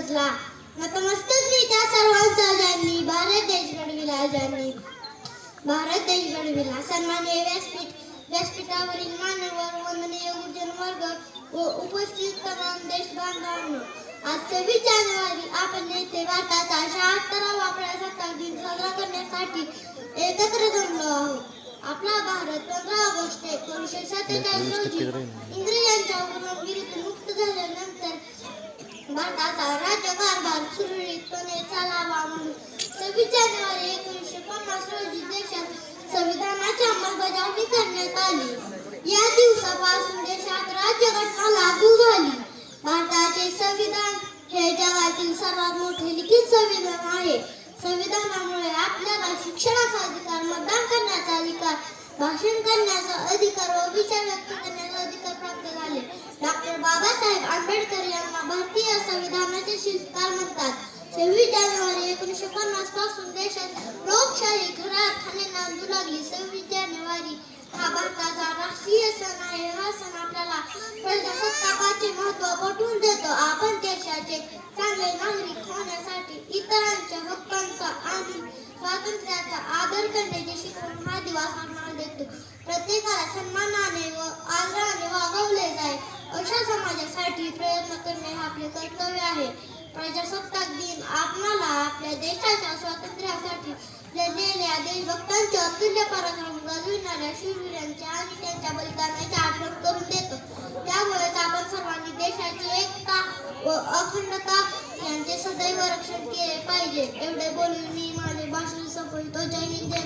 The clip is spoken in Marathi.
सजला. नतमस्तक मी त्या सर्वांचा ज्यांनी भारत देश घडविला, ज्यांनी भारत देश घडविला. सन्माननीय व्यासपीठावरील मान्यवर, वंदनीय गुरुजन वर्ग व उपस्थित तमाम देश बांधवांनो, आज 26 जानेवारी आपण नेते भारताचा 76वा प्रजासत्ताक दिन साजरा करण्यासाठी एकत्र जमलो आहोत. आपला भारत 15 ऑगस्ट 1947 रोजी इंग्रजांच्या गुलामगिरीतून मुक्त झाल्यानंतर भारताचा राज्यकारभार सुरळीतपणे चालावा म्हणून 26 जानेवारी 1950 रोजी देशात संविधानाची अंमलबजावणी करण्यात आली. या दिवसापासून देशात राज्यघटना लागू झाली. भारताचे संविधान हे जगातील सर्वात मोठे लिखित संविधान आहे. संविधानामुळे आपल्याला शिक्षणाचा अधिकार, मतदान करण्याचा अधिकार, भाषण करण्याचा अधिकार व विचार व्यक्त करण्याचा अधिकार प्राप्त झाले. डॉक्टर बाबासाहेब आंबेडकर यांना भारतीय संविधानाचे शिल्पकार म्हणतात. 26 जानेवारी 1950 पासून देशात लोकशाही खऱ्या अर्थाने नांदू लागली. 26 जानेवारी हा भारताचा राष्ट्रीय सण आहे. हा सण आपल्याला प्रजासत्ताकाचे महत्त्व पटवून देतो. आपण देशाचे चांगले नागरिक होण्यासाठी इतरांच्या हक्कांचा आणि स्वातंत्र्याचा आदर करण्याची शिकवण हा दिवस आम्हाला देतो. प्रत्येकाला सन्मानाने व आदराने वागवले जाईल अशा समाजासाठी प्रयत्न करणे हे आपले कर्तव्य आहे. प्रजासत्ताक दिन आपल्याला आपल्या देशाच्या स्वातंत्र्यासाठी लढलेल्या देशभक्तांचे अतुल्य पराक्रम गाजविणाऱ्या शूरवीरांचे आणि त्यांच्या बलिदानाची आठवण करून देतो. त्यामुळेच आपण सर्वांनी देशाची एकता व अखंडता यांचे सदैव रक्षण केले पाहिजे. एवढे बोलून मी माझे भाषण संपवितो. जय हिंद, जय